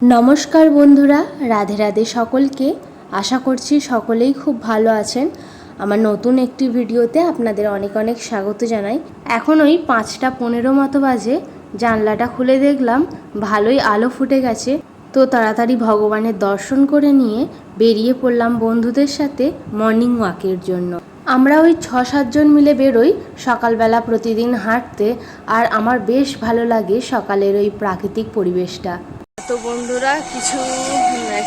নমস্কার বন্ধুরা, রাধে রাধে সকলকে। আশা করছি সকলেই খুব ভালো আছেন। আমার নতুন একটি ভিডিওতে আপনাদের অনেক অনেক স্বাগত জানাই। এখন ওই 5:15 মতো বাজে। জানলাটা খুলে দেখলাম ভালোই আলো ফুটে গেছে। তো তাড়াতাড়ি ভগবানের দর্শন করে নিয়ে বেরিয়ে পড়লাম বন্ধুদের সাথে মর্নিং ওয়াকের জন্য। আমরা ওই 6-7 জন মিলে বেরোই সকালবেলা প্রতিদিন হাঁটতে। আর আমার বেশ ভালো লাগে সকালের ওই প্রাকৃতিক পরিবেশটা। তো বন্ধুরা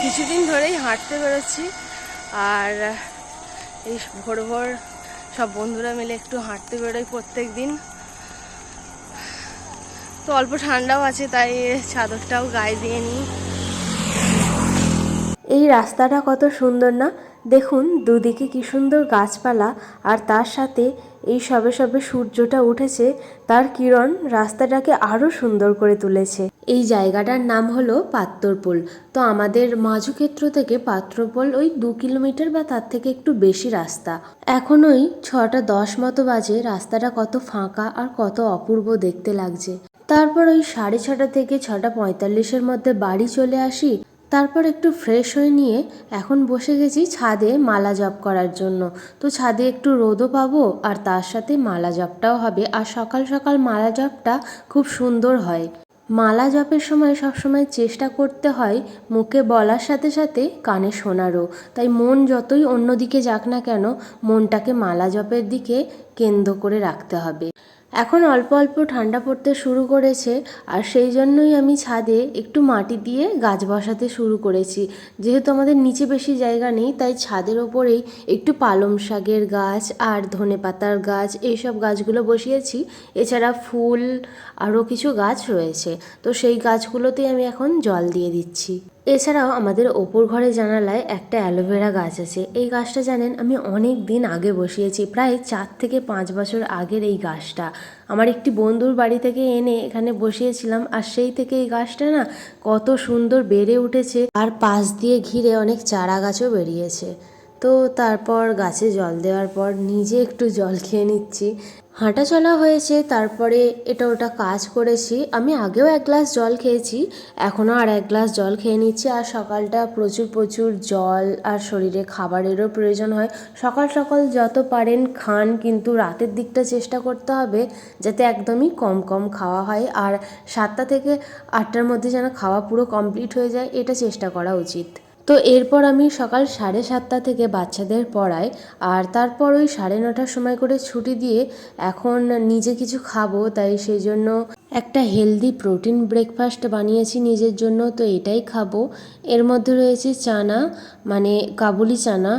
কিছুদিন ধরেই হাঁটতে বেরোচ্ছি। আর এই ভোর ভোর সব বন্ধুরা মিলে একটু হাঁটতে বেরোই প্রত্যেক দিন। তো অল্প ঠান্ডাও আছে, তাই চাদরটাও গায়ে দিয়ে নিই। এই রাস্তাটা কত সুন্দর না? দেখুন দুদিকে কি সুন্দর গাছপালা, আর তার সাথে এই সবে সবে সূর্যটা উঠেছে, তার কিরণ রাস্তাটাকে আরও সুন্দর করে তুলেছে। এই জায়গাটার নাম হলো পাত্রপোল। তো আমাদের মাজুক্ষেত্র থেকে পাত্রপোল ওই 2 কিলোমিটার বা তার থেকে একটু বেশি রাস্তা। এখন ওই 6:10 মতো বাজে। রাস্তাটা কত ফাঁকা আর কত অপূর্ব দেখতে লাগছে। তারপর ওই 6:30 থেকে 6:45-এর মধ্যে বাড়ি চলে আসি। তারপর একটু ফ্রেশ হয়ে নিয়ে এখন বসে গেছি ছাদে মালা জপ করার জন্য। তো ছাদে একটু রোদও পাবো, আর তার সাথে মালা জপটাও হবে। আর সকাল সকাল মালা জপটা খুব সুন্দর হয়। মালা জপের সময় সবসময় চেষ্টা করতে হয় মুখে বলার সাথে সাথে কানে শোনারও। তাই মন যতই অন্যদিকে যাক না কেন, মনটাকে মালা জপের দিকে কেন্দ্র করে রাখতে হবে। এখন অল্প অল্প ঠান্ডা পড়তে শুরু করেছে, আর সেই জন্যই আমি ছাদে একটু মাটি দিয়ে গাছ বসাতে শুরু করেছি। যেহেতু আমাদের নিচে বেশি জায়গা নেই, তাই ছাদের ওপরেই একটু পালং শাকের গাছ আর ধনেপাতার গাছ, এইসব গাছগুলো বসিয়েছি। এছাড়া ফুল আরও কিছু গাছ রয়েছে, তো সেই গাছগুলোতেই আমি এখন জল দিয়ে দিচ্ছি। এছাড়াও আমাদের ওপর ঘরে জানালায় একটা অ্যালোভেরা গাছ আছে। এই গাছটা জানেন আমি অনেক দিন আগে বসিয়েছি, প্রায় 4 থেকে 5 বছর আগের এই গাছটা আমার একটি বন্ধুর বাড়ি থেকে এনে এখানে বসিয়েছিলাম। আর সেই থেকে এই গাছটা না কত সুন্দর বেড়ে উঠেছে, আর পাশ দিয়ে ঘিরে অনেক চারা গাছও বেরিয়েছে। তো তারপর গাছে জল দেওয়ার পর নিজে একটু জল খেয়ে নিচ্ছি। হাঁটা চলা হয়েছে, তারপরে এটা ওটা কাজ করেছি। আমি আগেও 1 গ্লাস জল খেয়েছি, এখনও আর 1 গ্লাস জল খেয়ে নিচ্ছি। আর সকালটা প্রচুর প্রচুর জল আর শরীরে খাবারেরও প্রয়োজন হয়। সকাল সকাল যত পারেন খান, কিন্তু রাতের দিকটা চেষ্টা করতে হবে যাতে একদমই কম কম খাওয়া হয়। আর 7টা থেকে 8টার মধ্যে যেন খাওয়া পুরো কমপ্লিট হয়ে যায়, এটা চেষ্টা করা উচিত। তো এরপর আমি সকাল 7:30 থেকে বাচ্চাদের পড়াই, আর তারপর ওই 9:30টার সময় করে ছুটি দিয়ে এখন নিজে কিছু খাবো। তাই সেই জন্য একটা হেলদি প্রোটিন ব্রেকফাস্ট বানিয়েছি নিজের জন্য। তো এটাই খাবো। এর মধ্যে রয়েছে চানা, মানে কাবুলি চানা,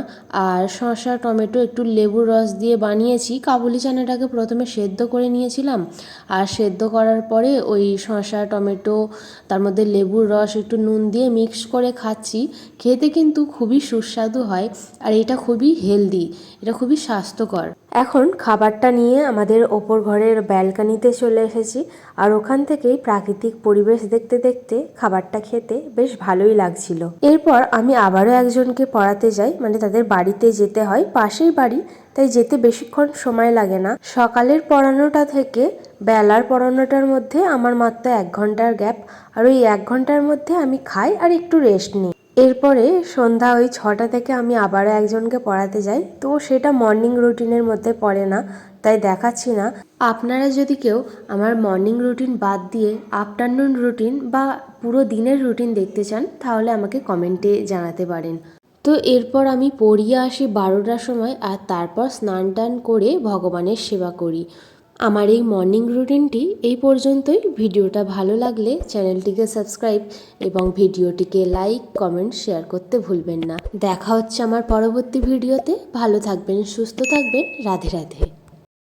আর শসা টমেটো একটু লেবুর রস দিয়ে বানিয়েছি। কাবুলি চানাটাকে প্রথমে সেদ্ধ করে নিয়েছিলাম, আর সেদ্ধ করার পরে ওই শসা টমেটো তার মধ্যে লেবুর রস একটু নুন দিয়ে মিক্স করে খাচ্ছি। খেতে কিন্তু খুবই সুস্বাদু হয়, আর এটা খুবই হেলদি, এটা খুবই স্বাস্থ্যকর। এখন খাবারটা নিয়ে আমাদের ওপর ঘরের ব্যালকনিতে চলে এসেছি, আর ওখান থেকেই প্রাকৃতিক পরিবেশ দেখতে দেখতে খাবারটা খেতে বেশ ভালোই লাগছিল। এরপর আমি আবারও একজনকে পড়াতে যাই, মানে তাদের বাড়িতে যেতে হয়, পাশেই বাড়ি, তাই যেতে বেশিক্ষণ সময় লাগে না। সকালের পড়ানোটা থেকে বেলার পড়ানোটার মধ্যে আমার মাত্র 1 ঘন্টার গ্যাপ, আর ওই 1 ঘন্টার মধ্যে আমি খাই আর একটু রেস্ট নিই। এরপরে সন্ধ্যা ওই 6টা থেকে আমি আবারও একজনকে পড়াতে যাই। তো সেটা মর্নিং রুটিনের মধ্যে পড়ে না, তাই দেখাচ্ছি না। আপনারা যদি কেউ আমার মর্নিং রুটিন বাদ দিয়ে আফটারনুন রুটিন বা পুরো দিনের রুটিন দেখতে চান, তাহলে আমাকে কমেন্টে জানাতে পারেন। তো এরপর আমি পড়িয়ে আসি 12টার সময়, আর তারপর স্নান টান করে ভগবানের সেবা করি। আমার এই মর্নিং রুটিনটি এই পর্যন্তই। ভিডিওটা ভালো লাগলে চ্যানেলটিকে সাবস্ক্রাইব এবং ভিডিওটিকে লাইক কমেন্ট শেয়ার করতে ভুলবেন না। দেখা হচ্ছে আমার পরবর্তী ভিডিওতে। ভালো থাকবেন, সুস্থ থাকবেন। রাধে রাধে।